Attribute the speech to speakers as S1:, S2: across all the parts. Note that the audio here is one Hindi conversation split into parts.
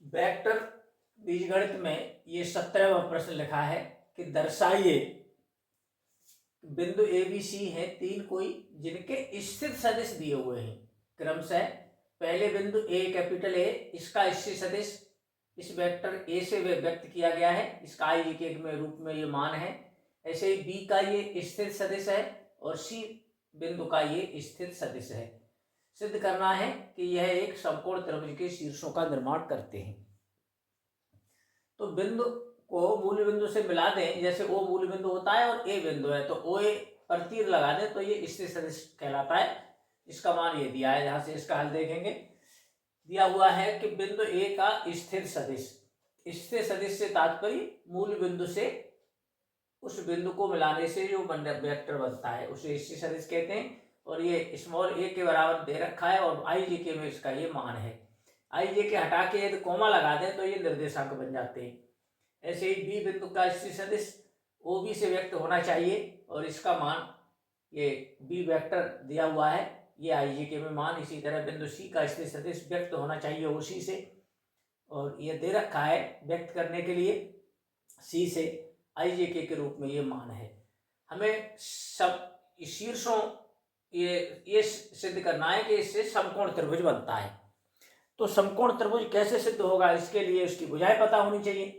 S1: वेक्टर बीजगणित में ये 17वां प्रश्न लिखा है कि दर्शाइए बिंदु ए बी सी है तीन कोई जिनके स्थित सदिश दिए हुए हैं क्रमशः। पहले बिंदु ए कैपिटल ए, इसका स्थित सदिश इस वेक्टर ए से व्यक्त किया गया है, इसका आई के में रूप में ये मान है। ऐसे ही बी का ये स्थित सदिश है और सी बिंदु का ये स्थित सदिश है। सिद्ध करना है कि यह एक समकोण त्रिभुज के शीर्षों का निर्माण करते हैं। तो बिंदु को मूल बिंदु से मिला दें, जैसे ओ मूल बिंदु होता है और ए बिंदु है, तो ओ ए पर तीर लगा दें तो ये स्थित सदिश कहलाता है। इसका मान ये दिया है, जहां से इसका हल देखेंगे। दिया हुआ है कि बिंदु ए का स्थिर सदिश, स्थिर सदिश से तात्पर्य मूल बिंदु से उस बिंदु को मिलाने से जो वेक्टर बनता है उसे स्थिर सदिश कहते हैं। और ये स्मॉल ए के बराबर दे रखा है और आई जे के में इसका ये मान है। आई जे के हटा के यदि कोमा लगा दें तो ये निर्देशांक बन जाते हैं। ऐसे ही बी बिंदु का स्थिर सदिश ओ बी से व्यक्त होना चाहिए और इसका मान ये बी वेक्टर दिया हुआ है, ये आई जे के में मान। इसी तरह बिंदु सी का स्थिर सदिश व्यक्त होना चाहिए उसी से, और ये दे रखा है व्यक्त करने के लिए सी से, आई जे के रूप में ये मान है। हमें सब शीर्षों ये सिद्ध करना है कि इससे समकोण त्रिभुज बनता है। तो समकोण त्रिभुज कैसे सिद्ध होगा, इसके लिए उसकी भुजाएं पता होनी चाहिए।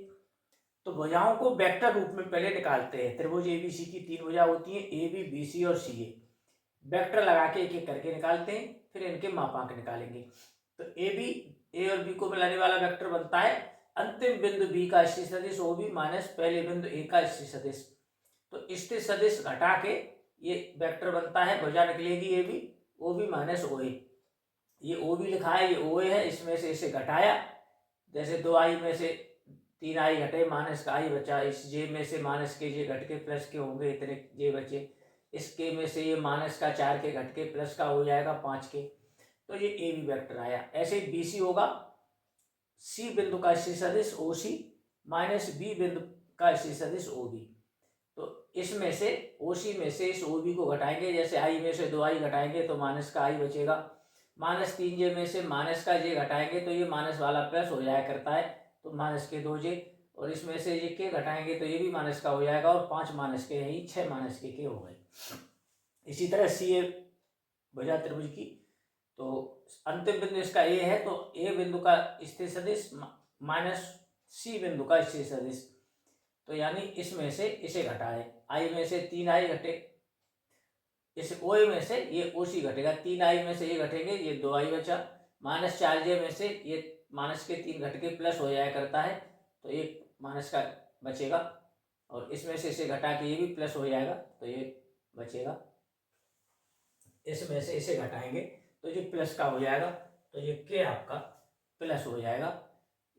S1: तो भुजाओं को वेक्टर रूप में पहले निकालते हैं। त्रिभुज एबीसी की तीन भुजा होती हैं, ए बी बी सी और सी ए। वेक्टर लगा के एक एक करके निकालते हैं, फिर इनके मापांक निकालेंगे। तो ए बी, ए और बी को मिलाने वाला वेक्टर बनता है अंतिम बिंदु बी का स्थिर सदिश ओ बी माइनस पहले बिंदु ए का स्थिर सदिश। तो स्थिर सदिश घटा के ये वेक्टर बनता है, भुजा निकलेगी A B O B minus O A. ये ओ बी लिखा है, ये ओ ए है, इसमें से इसे घटाया, जैसे दो आई में से तीन आई घटे, माइनस का आई बचा, इस जे में से माइनस के जे घट के प्लस के होंगे, इतने जे बचे। इस के में से ये माइनस का चार के घट के प्लस का हो जाएगा पाँच के, तो ये ए बी वेक्टर आया। ऐसे ही बी सी होगा सी बिंदु का स्थिर सदिश ओ सी माइनस बी बिंदु का स्थिर सदिश ओ बी। तो इसमें से ओ सी में से इस ओ बी को घटाएंगे, जैसे आई में से दो आई घटाएंगे तो माइनस का आई बचेगा, माइनस तीन जे में से माइनस का जे घटाएंगे तो ये माइनस वाला प्लस हो जाया करता है, तो माइनस के दो जे, और इसमें से ये के घटाएंगे तो ये भी माइनस का हो जाएगा, और पांच माइनस के यही छह माइनस के हो गए। इसी तरह सी ए भुजा त्रिभुज की, तो अंतिम बिंदु इसका ए है, तो ए बिंदु का स्थिर सदिश माइनस सी बिंदु का स्थिर सदिश, तो यानी इसमें से इसे घटाए, आई में से तीन आई घटे, इस ओ में से ये ओ सी घटेगा, तीन आई में से ये घटेंगे, ये दो आई बचा, माइनस चार जे में से ये माइनस के तीन घट के प्लस हो जाया करता है, तो एक माइनस का बचेगा, और इसमें से इसे घटा के ये भी प्लस हो जाएगा तो ये बचेगा, इसमें से इसे घटाएंगे तो ये प्लस का हो जाएगा, तो ये के आपका प्लस हो जाएगा।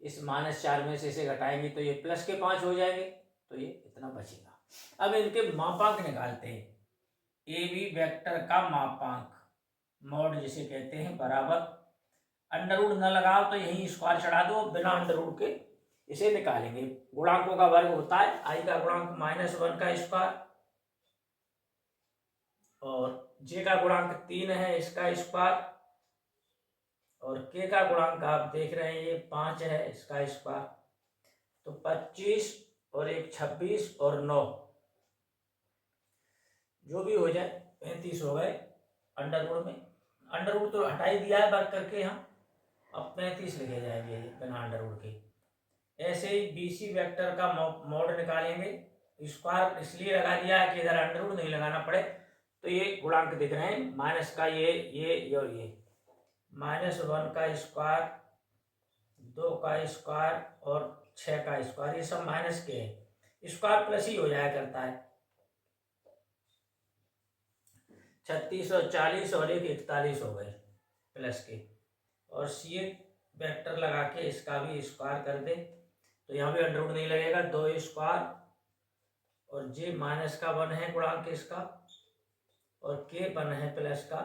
S1: इस माइनस चार में से इसे घटाएंगे तो ये प्लस के पाँच हो जाएंगे, तो ये इतना बचेगा। अब इनके मापांक निकालते हैं। ए बी वेक्टर का मापांक मॉड जिसे कहते हैं बराबर, अंडर रूट न लगाओ तो यही स्क्वायर चढ़ा दो, बिना अंडर रूट के इसे निकालेंगे। गुणांकों का वर्ग होता है, आई का गुणांक माइनस वन का स्क्वायर, और जे का गुणांक तीन है इसका स्क्वायर, और के का गुणांक आप देख रहे हैं ये पाँच है इसका स्क्वायर, तो 25 और एक 26 और 9 जो भी हो जाए 35 हो गए अंडर रूट में। अंडर रूट तो हटा ही दिया है वर्ग करके, हम अब 35 लिखे जाएंगे बिना अंडर रूट के। ऐसे ही बीसी वेक्टर का मॉड निकालेंगे, स्क्वायर इसलिए लगा दिया है कि इधर अंडर रूट नहीं लगाना पड़े। तो ये गुणांक दिख रहे हैं, माइनस का ये और ये, माइनस वन का स्क्वायर, दो का स्क्वायर और छः का स्क्वायर, ये सब माइनस के हैं, स्क्वायर प्लस ही हो जाया करता है। 36 और 40 और एक 41 हो गए प्लस के, और सी वेक्टर लगा के इसका भी स्क्वायर कर दे तो यहाँ भी अंडर रूट नहीं लगेगा, दो स्क्वायर, और जे माइनस का वन है गुणांक इसका, और के वन है प्लस का,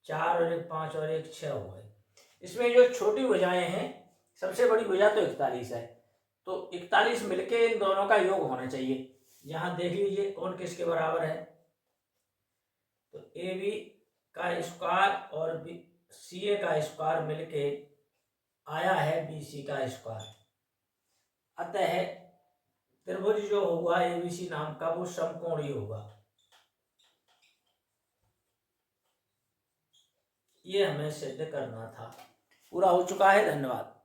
S1: चार और एक पाँच और एक छः हो गए। इसमें जो छोटी भुजाएं हैं, सबसे बड़ी भुजा तो 41 है, तो 41 मिलके इन दोनों का योग होना चाहिए। यहाँ देख लीजिए कौन किसके बराबर है, तो ए बी का स्क्वायर और सी ए का स्क्वायर मिलके आया है BC का स्क्वायर। अतः त्रिभुज जो होगा ABC नाम का वो समकोणीय होगा। ये हमें सिद्ध करना था। पूरा हो चुका है। धन्यवाद।